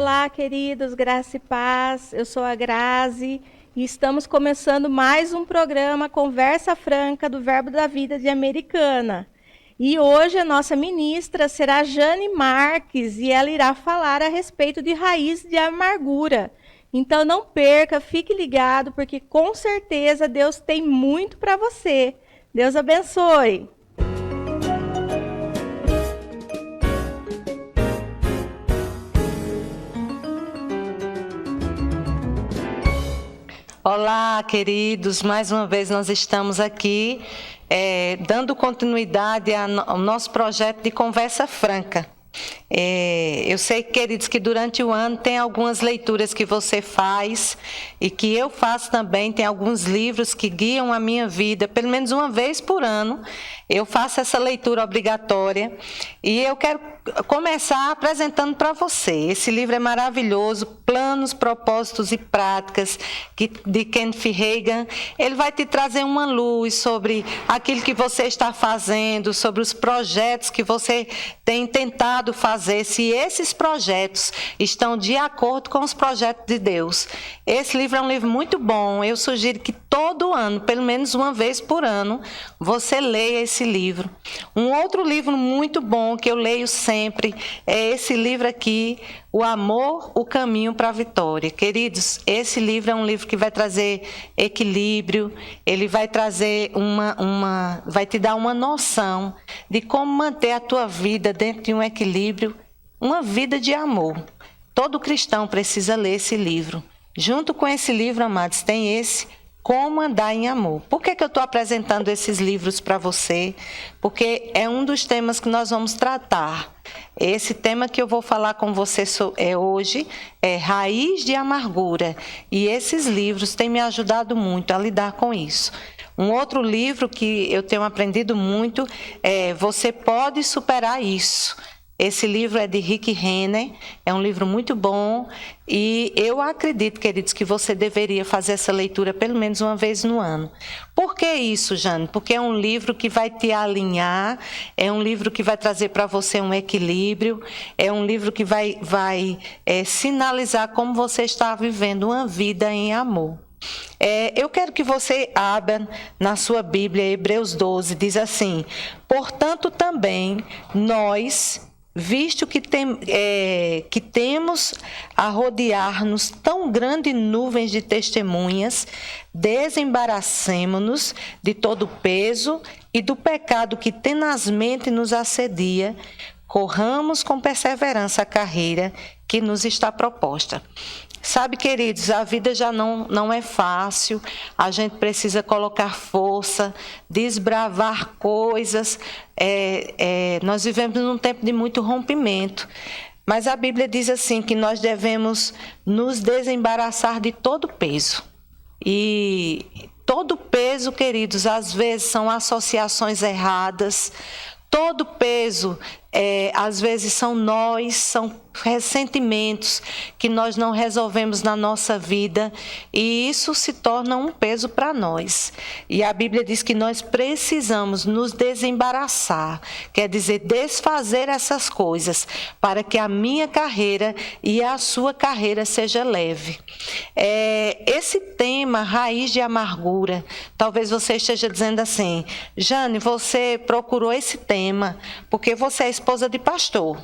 Olá, queridos, graça e paz. Eu sou a Grazi e estamos começando mais um programa Conversa Franca do Verbo da Vida de Americana. E hoje a nossa ministra será Jane Marques e ela irá falar a respeito de raiz de amargura. Então não perca, fique ligado, porque com certeza Deus tem muito para você. Deus abençoe. Olá, queridos, mais uma vez nós estamos aqui dando continuidade ao nosso projeto de Conversa Franca. Eu sei, queridos, que durante o ano tem algumas leituras que você faz e que eu faço também, tem alguns livros que guiam a minha vida, pelo menos uma vez por ano, eu faço essa leitura obrigatória e eu quero começar apresentando para você. Esse livro é maravilhoso, Planos, Propósitos e Práticas, de Kenneth Hagin. Ele vai te trazer uma luz sobre aquilo que você está fazendo, sobre os projetos que você tem tentado fazer, se esses projetos estão de acordo com os projetos de Deus. Esse livro é um livro muito bom, eu sugiro que todo ano, pelo menos uma vez por ano, você leia esse livro. Um outro livro muito bom que eu leio sempre é esse livro aqui, O Amor, o Caminho para a Vitória. Queridos, esse livro é um livro que vai trazer equilíbrio, ele vai trazer vai te dar uma noção de como manter a tua vida dentro de um equilíbrio, uma vida de amor. Todo cristão precisa ler esse livro. Junto com esse livro, amados, tem esse Como Andar em Amor. Por que eu estou apresentando esses livros para você? Porque é um dos temas que nós vamos tratar. Esse tema que eu vou falar com você hoje é Raiz de Amargura. E esses livros têm me ajudado muito a lidar com isso. Um outro livro que eu tenho aprendido muito é Você Pode Superar Isso. Esse livro é de Rick Renner, é um livro muito bom e eu acredito, queridos, que você deveria fazer essa leitura pelo menos uma vez no ano. Por que isso, Jane? Porque é um livro que vai te alinhar, é um livro que vai trazer para você um equilíbrio, é um livro que vai sinalizar como você está vivendo uma vida em amor. Eu quero que você abra na sua Bíblia, Hebreus 12, diz assim: portanto também nós, visto que temos a rodear-nos tão grande nuvens de testemunhas, desembaraçemo-nos de todo o peso e do pecado que tenazmente nos assedia, corramos com perseverança a carreira que nos está proposta. Sabe, queridos, a vida já não é fácil, a gente precisa colocar força, desbravar coisas. Nós vivemos num tempo de muito rompimento, mas a Bíblia diz assim que nós devemos nos desembaraçar de todo peso. E todo peso, queridos, às vezes são associações erradas, todo peso às vezes são ressentimentos que nós não resolvemos na nossa vida e isso se torna um peso para nós. E a Bíblia diz que nós precisamos nos desembaraçar, quer dizer, desfazer essas coisas para que a minha carreira e a sua carreira seja leve. Esse tema, raiz de amargura, talvez você esteja dizendo assim: Jane, você procurou esse tema porque você é esposa de pastor.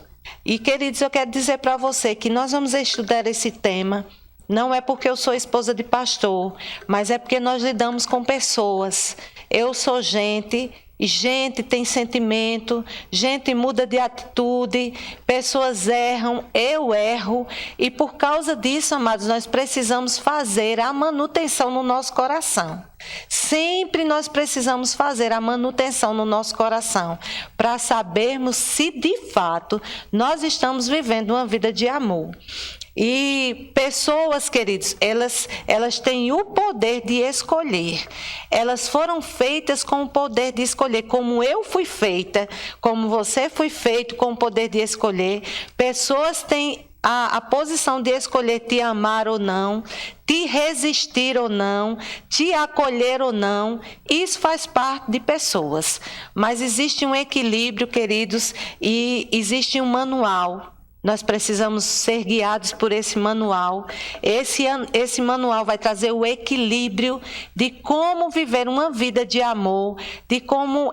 E, queridos, eu quero dizer para você que nós vamos estudar esse tema, não é porque eu sou esposa de pastor, mas é porque nós lidamos com pessoas. Eu sou gente, e gente tem sentimento, gente muda de atitude, pessoas erram, eu erro, e por causa disso, amados, nós precisamos fazer a manutenção no nosso coração. Sempre nós precisamos fazer a manutenção no nosso coração para sabermos se de fato nós estamos vivendo uma vida de amor. E pessoas, queridos, elas têm o poder de escolher. Elas foram feitas com o poder de escolher, como eu fui feita, como você foi feito com o poder de escolher. Pessoas têm a posição de escolher te amar ou não, te resistir ou não, te acolher ou não. Isso faz parte de pessoas. Mas existe um equilíbrio, queridos, e existe um manual Nós precisamos ser guiados por esse manual. Esse manual vai trazer o equilíbrio de como viver uma vida de amor, de como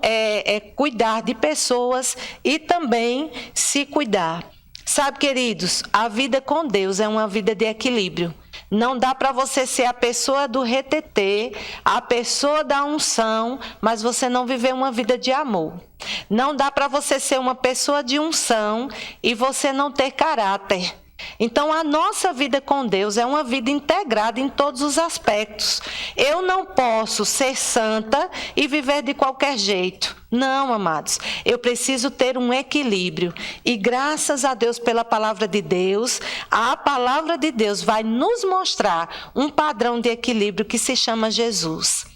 cuidar de pessoas e também se cuidar. Sabe, queridos, a vida com Deus é uma vida de equilíbrio. Não dá para você ser a pessoa do retetê, a pessoa da unção, mas você não viver uma vida de amor. Não dá para você ser uma pessoa de unção e você não ter caráter. Então, a nossa vida com Deus é uma vida integrada em todos os aspectos. Eu não posso ser santa e viver de qualquer jeito. Não, amados. Eu preciso ter um equilíbrio. E graças a Deus pela palavra de Deus, a palavra de Deus vai nos mostrar um padrão de equilíbrio que se chama Jesus.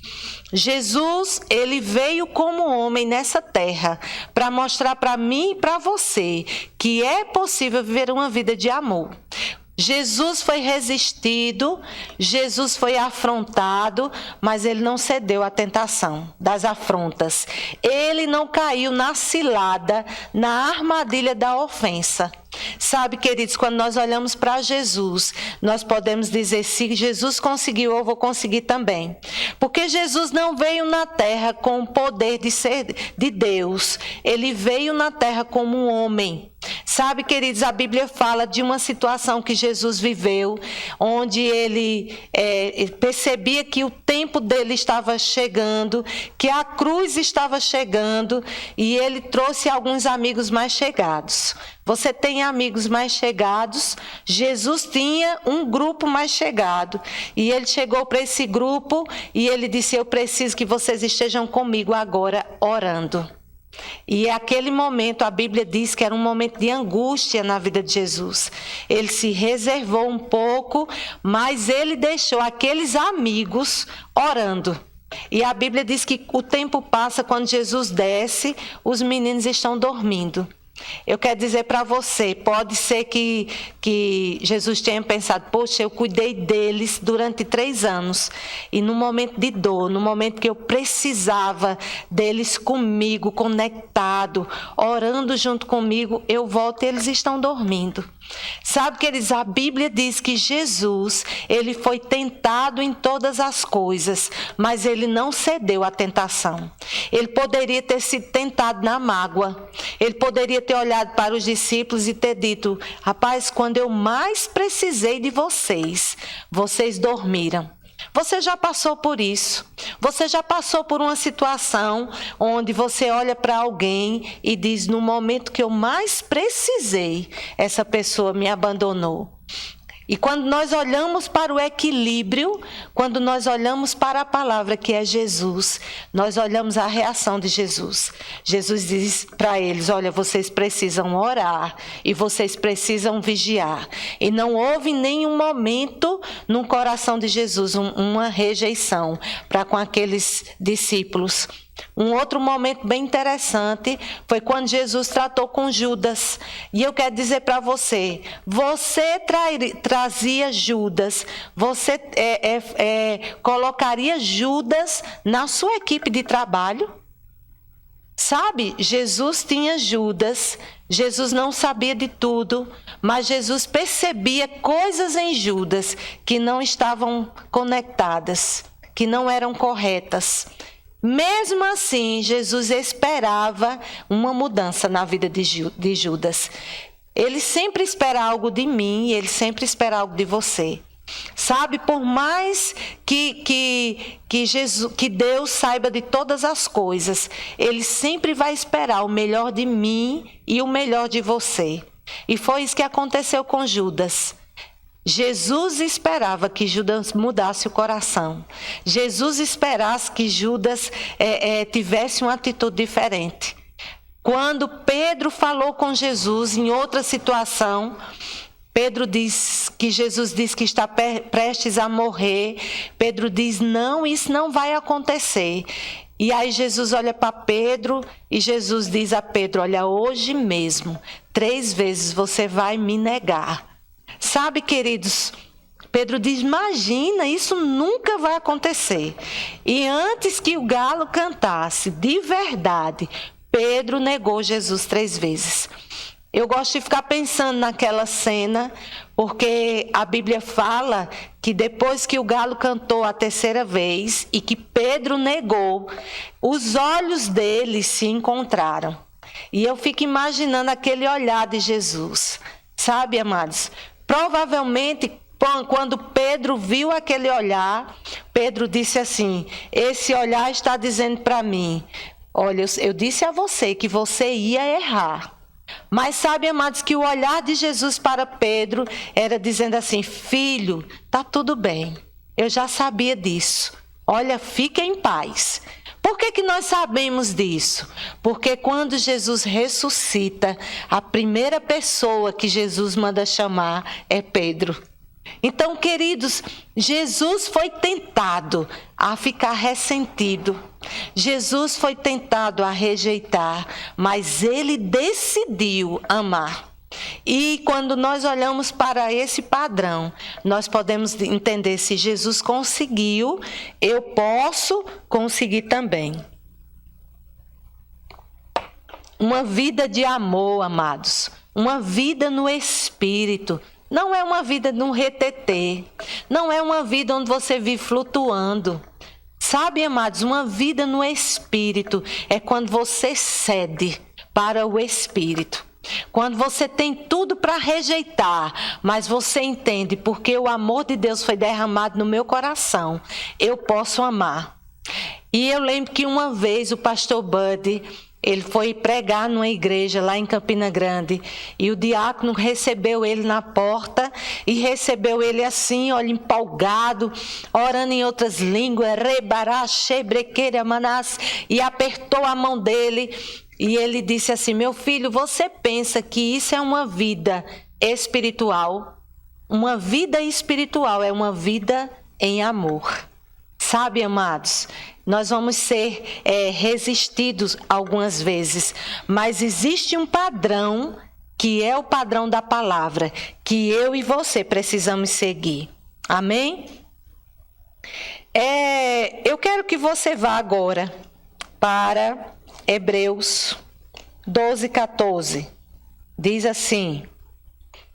Jesus, ele veio como homem nessa terra para mostrar para mim e para você que é possível viver uma vida de amor. Jesus foi resistido, Jesus foi afrontado, mas ele não cedeu à tentação das afrontas. Ele não caiu na cilada, na armadilha da ofensa. Sabe, queridos, quando nós olhamos para Jesus, nós podemos dizer, se Jesus conseguiu, eu vou conseguir também. Porque Jesus não veio na terra com o poder de ser de Deus. Ele veio na terra como um homem. Sabe, queridos, a Bíblia fala de uma situação que Jesus viveu, onde ele percebia que o tempo dele estava chegando, que a cruz estava chegando, e ele trouxe alguns amigos mais chegados. Você tem amigos mais chegados? Jesus tinha um grupo mais chegado. E ele chegou para esse grupo e ele disse, eu preciso que vocês estejam comigo agora orando. E aquele momento, a Bíblia diz que era um momento de angústia na vida de Jesus. Ele se reservou um pouco, mas ele deixou aqueles amigos orando. E a Bíblia diz que o tempo passa, quando Jesus desce, os meninos estão dormindo. Eu quero dizer para você, pode ser que Jesus tenha pensado, poxa, eu cuidei deles durante 3 anos. E no momento de dor, no momento que eu precisava deles comigo, conectado, orando junto comigo, eu volto e eles estão dormindo. Sabe, queridos, a Bíblia diz que Jesus, ele foi tentado em todas as coisas, mas ele não cedeu à tentação. Ele poderia ter sido tentado na mágoa. Ele poderia ter olhado para os discípulos e ter dito, rapaz, quando eu mais precisei de vocês, vocês dormiram. Você já passou por isso. Você já passou por uma situação onde você olha para alguém e diz, no momento que eu mais precisei, essa pessoa me abandonou. E quando nós olhamos para o equilíbrio, quando nós olhamos para a palavra que é Jesus, nós olhamos a reação de Jesus. Jesus diz para eles, olha, vocês precisam orar e vocês precisam vigiar. E não houve nenhum momento no coração de Jesus uma rejeição para com aqueles discípulos. Um outro momento bem interessante foi quando Jesus tratou com Judas. E eu quero dizer para você, você trazia Judas, você colocaria Judas na sua equipe de trabalho? Sabe, Jesus tinha Judas, Jesus não sabia de tudo, mas Jesus percebia coisas em Judas que não estavam conectadas, que não eram corretas. Mesmo assim, Jesus esperava uma mudança na vida de Judas. Ele sempre espera algo de mim e ele sempre espera algo de você. Sabe, por mais que Deus saiba de todas as coisas, Ele sempre vai esperar o melhor de mim e o melhor de você. E foi isso que aconteceu com Judas. Jesus esperava que Judas mudasse o coração. Jesus esperasse que Judas tivesse uma atitude diferente. Quando Pedro falou com Jesus em outra situação, Pedro diz que Jesus diz que está prestes a morrer. Pedro diz, não, isso não vai acontecer. E aí Jesus olha para Pedro e Jesus diz a Pedro, olha, hoje mesmo, 3 vezes você vai me negar. Sabe, queridos, Pedro diz, imagina, isso nunca vai acontecer. E antes que o galo cantasse, de verdade, Pedro negou Jesus 3 vezes. Eu gosto de ficar pensando naquela cena, porque a Bíblia fala que depois que o galo cantou a terceira vez e que Pedro negou, os olhos dele se encontraram. E eu fico imaginando aquele olhar de Jesus. Sabe, amados? Provavelmente, quando Pedro viu aquele olhar, Pedro disse assim: esse olhar está dizendo para mim, olha, eu disse a você que você ia errar. Mas sabe, amados, que o olhar de Jesus para Pedro era dizendo assim: filho, tá tudo bem, eu já sabia disso, olha, fique em paz. Por que nós sabemos disso? Porque quando Jesus ressuscita, a primeira pessoa que Jesus manda chamar é Pedro. Então, queridos, Jesus foi tentado a ficar ressentido. Jesus foi tentado a rejeitar, mas ele decidiu amar. E quando nós olhamos para esse padrão, nós podemos entender: se Jesus conseguiu, eu posso conseguir também. Uma vida de amor, amados, uma vida no Espírito. Não é uma vida num retetê, não é uma vida onde você vive flutuando. Sabe, amados, uma vida no Espírito é quando você cede para o Espírito. Quando você tem tudo para rejeitar, mas você entende, porque o amor de Deus foi derramado no meu coração, eu posso amar. E eu lembro que uma vez o pastor Buddy, ele foi pregar numa igreja lá em Campina Grande, e o diácono recebeu ele na porta, e recebeu ele assim, olha, empolgado, orando em outras línguas, e apertou a mão dele, e ele disse assim: meu filho, você pensa que isso é uma vida espiritual? Uma vida espiritual é uma vida em amor. Sabe, amados, nós vamos ser resistidos algumas vezes, mas existe um padrão, que é o padrão da palavra, que eu e você precisamos seguir. Amém? Eu quero que você vá agora para Hebreus 12:14. Diz assim: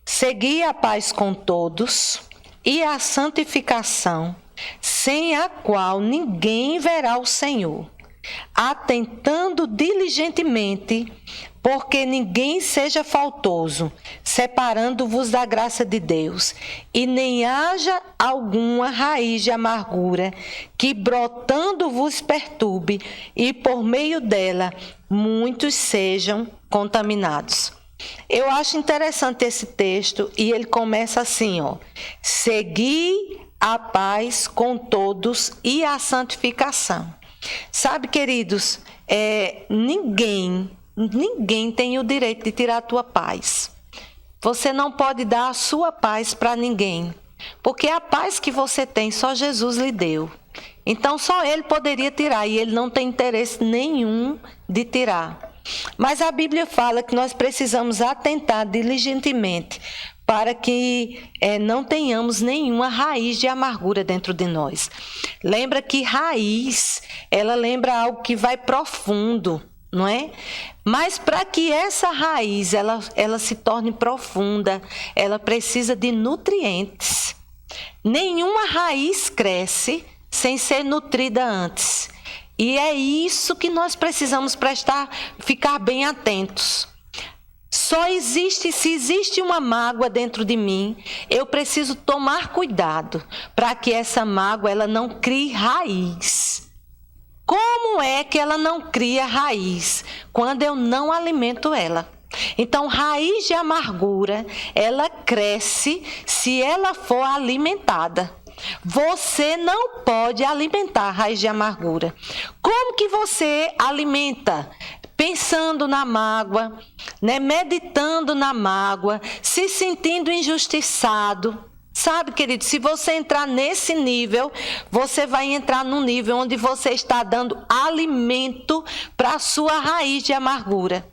segui a paz com todos e a santificação, sem a qual ninguém verá o Senhor, atentando diligentemente, porque ninguém seja faltoso, separando-vos da graça de Deus, e nem haja alguma raiz de amargura que brotando vos perturbe, e por meio dela muitos sejam contaminados. Eu acho interessante esse texto, e ele começa assim, ó: segui a paz com todos e a santificação. Sabe, queridos, ninguém tem o direito de tirar a tua paz. Você não pode dar a sua paz para ninguém, porque a paz que você tem, só Jesus lhe deu. Então, só Ele poderia tirar, e Ele não tem interesse nenhum de tirar. Mas a Bíblia fala que nós precisamos atentar diligentemente para que não tenhamos nenhuma raiz de amargura dentro de nós. Lembra que raiz, ela lembra algo que vai profundo, não é? Mas para que essa raiz ela se torne profunda, ela precisa de nutrientes. Nenhuma raiz cresce sem ser nutrida antes. E é isso que nós precisamos ficar bem atentos. Se existe uma mágoa dentro de mim, eu preciso tomar cuidado para que essa mágoa ela não crie raiz. Como é que ela não cria raiz? Quando eu não alimento ela. Então, raiz de amargura, ela cresce se ela for alimentada. Você não pode alimentar a raiz de amargura. Como que você alimenta? Pensando na mágoa, né? Meditando na mágoa, se sentindo injustiçado. Sabe, querido, se você entrar nesse nível, você vai entrar num nível onde você está dando alimento para a sua raiz de amargura.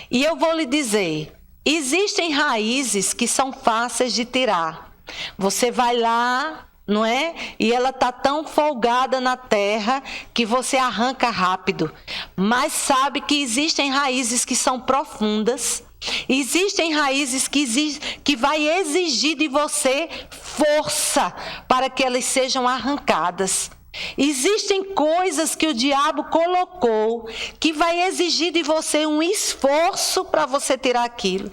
E eu vou lhe dizer, existem raízes que são fáceis de tirar. Você vai lá, não é? E ela está tão folgada na terra que você arranca rápido. Mas sabe que existem raízes que são profundas, Existem raízes que vai exigir de você força para que elas sejam arrancadas. Existem coisas que o diabo colocou que vai exigir de você um esforço para você tirar aquilo.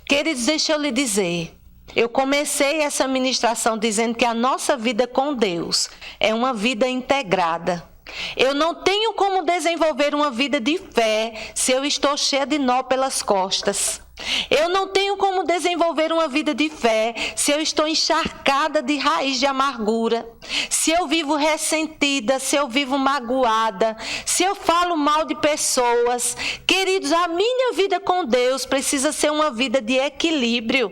Queridos, deixa eu lhe dizer, eu comecei essa ministração dizendo que a nossa vida com Deus é uma vida integrada. Eu não tenho como desenvolver uma vida de fé se eu estou cheia de nó pelas costas. Eu não tenho como desenvolver uma vida de fé se eu estou encharcada de raiz de amargura, se eu vivo ressentida, se eu vivo magoada, se eu falo mal de pessoas. Queridos, a minha vida com Deus precisa ser uma vida de equilíbrio.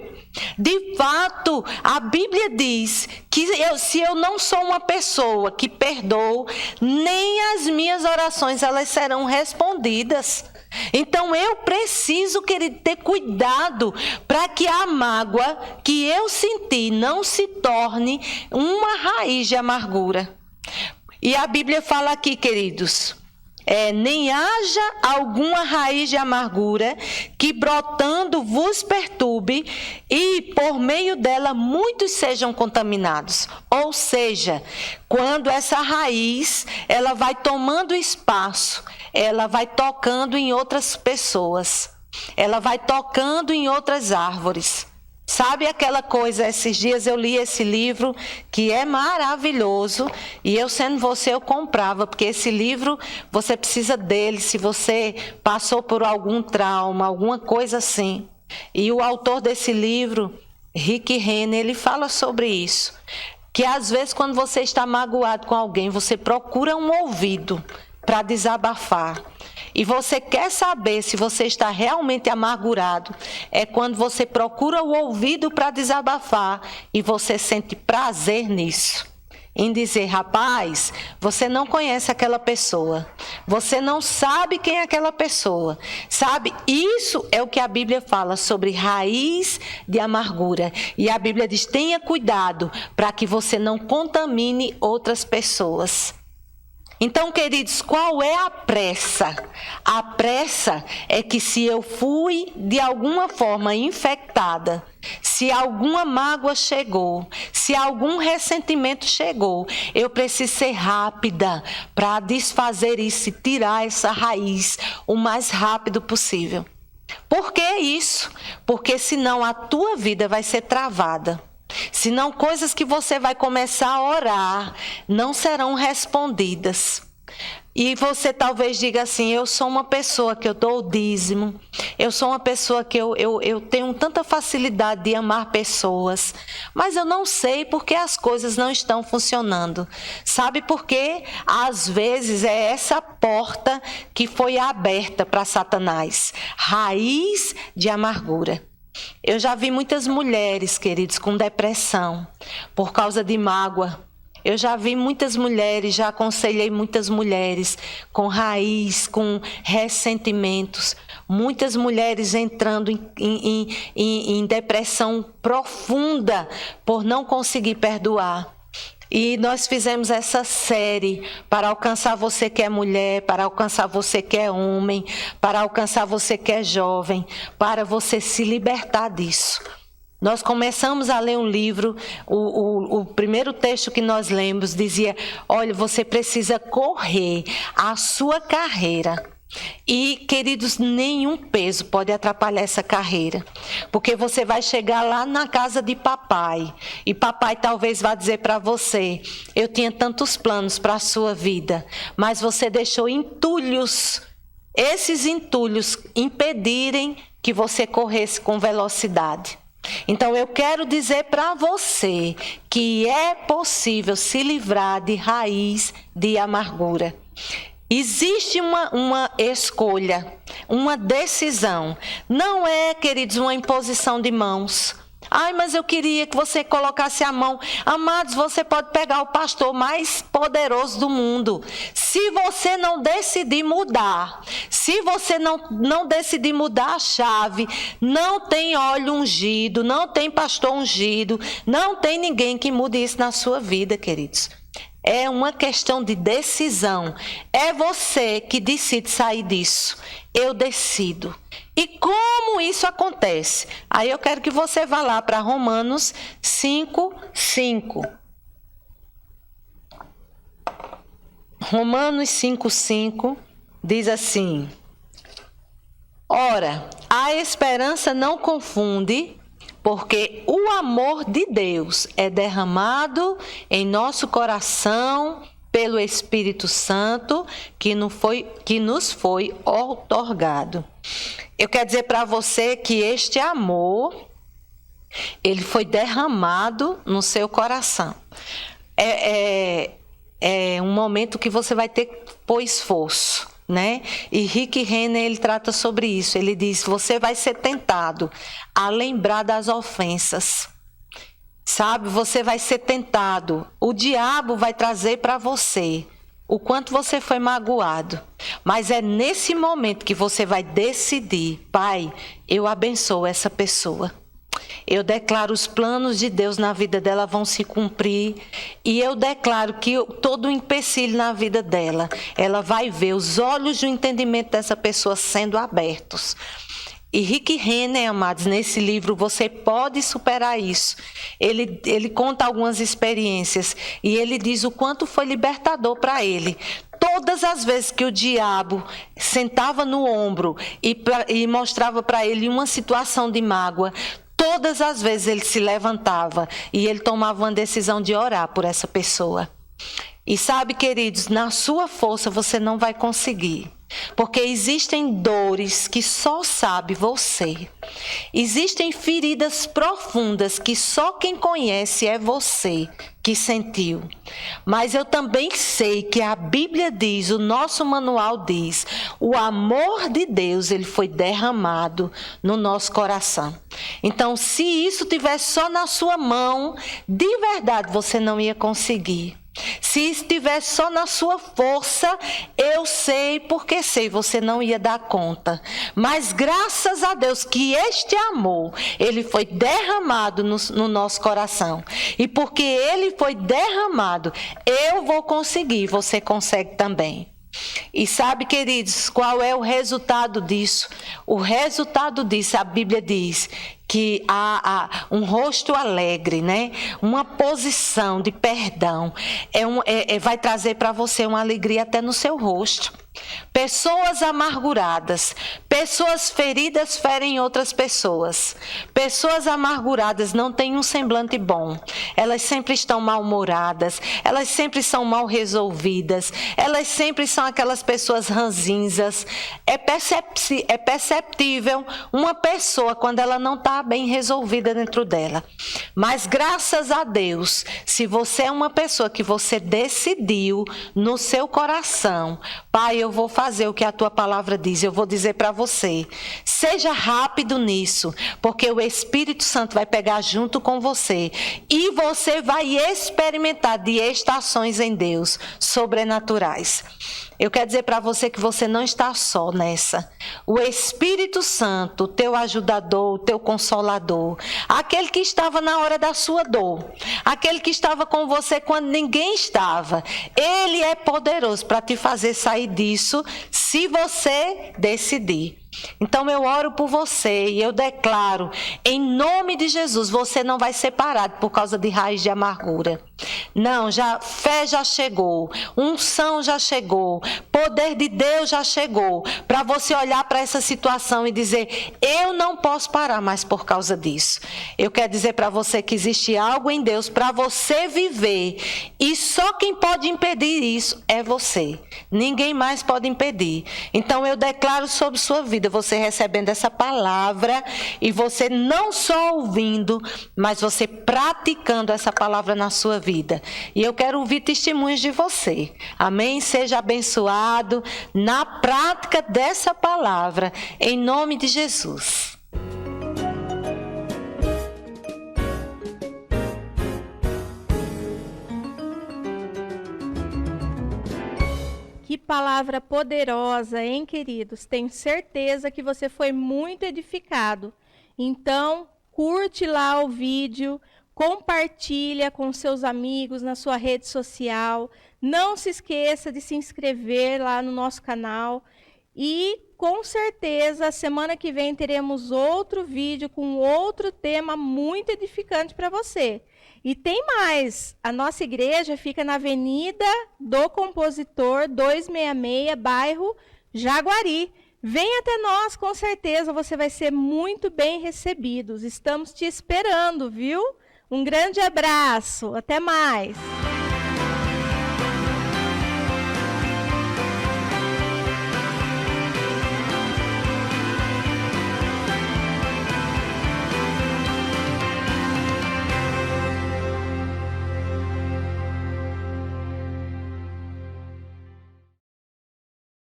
De fato, a Bíblia diz que se eu não sou uma pessoa que perdoa, nem as minhas orações elas serão respondidas. Então eu preciso, querido, ter cuidado para que a mágoa que eu senti não se torne uma raiz de amargura. E a Bíblia fala aqui, queridos, nem haja alguma raiz de amargura que brotando vos perturbe e por meio dela muitos sejam contaminados. Ou seja, quando essa raiz ela vai tomando espaço, ela vai tocando em outras pessoas, ela vai tocando em outras árvores. Sabe aquela coisa, esses dias eu li esse livro que é maravilhoso e eu sendo você eu comprava, porque esse livro você precisa dele se você passou por algum trauma, alguma coisa assim. E o autor desse livro, Rick Renner, ele fala sobre isso, que às vezes quando você está magoado com alguém, você procura um ouvido para desabafar. E você quer saber se você está realmente amargurado, é quando você procura o ouvido para desabafar e você sente prazer nisso. Em dizer, rapaz, você não conhece aquela pessoa, você não sabe quem é aquela pessoa. Sabe, isso é o que a Bíblia fala sobre raiz de amargura. E a Bíblia diz, tenha cuidado para que você não contamine outras pessoas. Então, queridos, qual é a pressa? A pressa é que se eu fui de alguma forma infectada, se alguma mágoa chegou, se algum ressentimento chegou, eu preciso ser rápida para desfazer isso e tirar essa raiz o mais rápido possível. Por que isso? Porque senão a tua vida vai ser travada. Senão coisas que você vai começar a orar não serão respondidas. E você talvez diga assim, eu sou uma pessoa que eu dou o dízimo, eu sou uma pessoa que eu tenho tanta facilidade de amar pessoas, mas eu não sei porque as coisas não estão funcionando. Sabe por quê? Às vezes é essa porta que foi aberta para Satanás, raiz de amargura. Eu já vi muitas mulheres, queridos, com depressão por causa de mágoa. Eu já vi muitas mulheres, já aconselhei muitas mulheres com raiz, com ressentimentos. Muitas mulheres entrando em depressão profunda por não conseguir perdoar. E nós fizemos essa série para alcançar você que é mulher, para alcançar você que é homem, para alcançar você que é jovem, para você se libertar disso. Nós começamos a ler um livro, o primeiro texto que nós lemos dizia, olha, você precisa correr a sua carreira. E, queridos, nenhum peso pode atrapalhar essa carreira, porque você vai chegar lá na casa de papai e papai talvez vá dizer para você, eu tinha tantos planos para a sua vida, mas você deixou entulhos, esses entulhos impedirem que você corresse com velocidade. Então eu quero dizer para você que é possível se livrar de raiz de amargura. Existe uma escolha, uma decisão. Não é, queridos, uma imposição de mãos. Ai, mas eu queria que você colocasse a mão. Amados, você pode pegar o pastor mais poderoso do mundo. Se você não decidir mudar, se você não decidir mudar a chave, não tem óleo ungido, não tem pastor ungido, não tem ninguém que mude isso na sua vida, queridos. É uma questão de decisão. É você que decide sair disso. Eu decido. E como isso acontece? Aí eu quero que você vá lá para Romanos 5:5. Romanos 5:5 diz assim: ora, a esperança não confunde, porque o amor de Deus é derramado em nosso coração pelo Espírito Santo que nos foi outorgado. Eu quero dizer para você que este amor, ele foi derramado no seu coração. É um momento que você vai ter que pôr esforço, né? E Rick Renner, ele trata sobre isso. Ele diz: você vai ser tentado a lembrar das ofensas. Sabe, você vai ser tentado. O diabo vai trazer para você o quanto você foi magoado. Mas é nesse momento que você vai decidir: Pai, eu abençoo essa pessoa. Eu declaro os planos de Deus na vida dela vão se cumprir. E eu declaro que todo o empecilho na vida dela, ela vai ver os olhos do entendimento dessa pessoa sendo abertos. E Rick Renner, amados, nesse livro você pode superar isso. Ele conta algumas experiências e ele diz o quanto foi libertador para ele. Todas as vezes que o diabo sentava no ombro e mostrava para ele uma situação de mágoa, todas as vezes ele se levantava e ele tomava uma decisão de orar por essa pessoa. E sabe, queridos, na sua força você não vai conseguir. Porque existem dores que só sabe você. Existem feridas profundas que só quem conhece é você que sentiu. Mas eu também sei que a Bíblia diz, o nosso manual diz, o amor de Deus, ele foi derramado no nosso coração. Então, se isso tivesse só na sua mão, de verdade você não ia conseguir. Se estivesse só na sua força, eu sei porque sei, você não ia dar conta. Mas graças a Deus que este amor, ele foi derramado no nosso coração. E porque ele foi derramado, eu vou conseguir, você consegue também. E sabe, queridos, qual é o resultado disso? O resultado disso, a Bíblia diz que há um rosto alegre, né? Uma posição de perdão, vai trazer para você uma alegria até no seu rosto. Pessoas amarguradas, pessoas feridas ferem outras pessoas. Pessoas amarguradas não têm um semblante bom. Elas sempre estão mal-humoradas, elas sempre são mal resolvidas, elas sempre são aquelas pessoas ranzinzas. É perceptível uma pessoa quando ela não está bem resolvida dentro dela. Mas graças a Deus, se você é uma pessoa que você decidiu no seu coração, Pai, eu vou fazer o que a tua palavra diz, eu vou dizer para você, seja rápido nisso, porque o Espírito Santo vai pegar junto com você e você vai experimentar de estações em Deus sobrenaturais. Eu quero dizer para você que você não está só nessa. O Espírito Santo, o teu ajudador, o teu consolador, aquele que estava na hora da sua dor, aquele que estava com você quando ninguém estava, ele é poderoso para te fazer sair disso, se você decidir. Então eu oro por você e eu declaro, em nome de Jesus, você não vai ser parado por causa de raiz de amargura. Não, fé já chegou, unção já chegou, poder de Deus já chegou, para você olhar para essa situação e dizer, eu não posso parar mais por causa disso. Eu quero dizer para você que existe algo em Deus para você viver, e só quem pode impedir isso é você. Ninguém mais pode impedir. Então eu declaro sobre sua vida, você recebendo essa palavra, e você não só ouvindo, mas você praticando essa palavra na sua vida. E eu quero ouvir testemunhos de você. Amém? Seja abençoado na prática dessa palavra, em nome de Jesus. Que palavra poderosa, hein, queridos? Tenho certeza que você foi muito edificado. Então, curte lá o vídeo, compartilha com seus amigos na sua rede social. Não se esqueça de se inscrever lá no nosso canal e com certeza, semana que vem teremos outro vídeo com outro tema muito edificante para você. E tem mais, a nossa igreja fica na Avenida do Compositor 266, bairro Jaguari. Vem até nós, com certeza você vai ser muito bem recebido. Estamos te esperando, viu? Um grande abraço, até mais.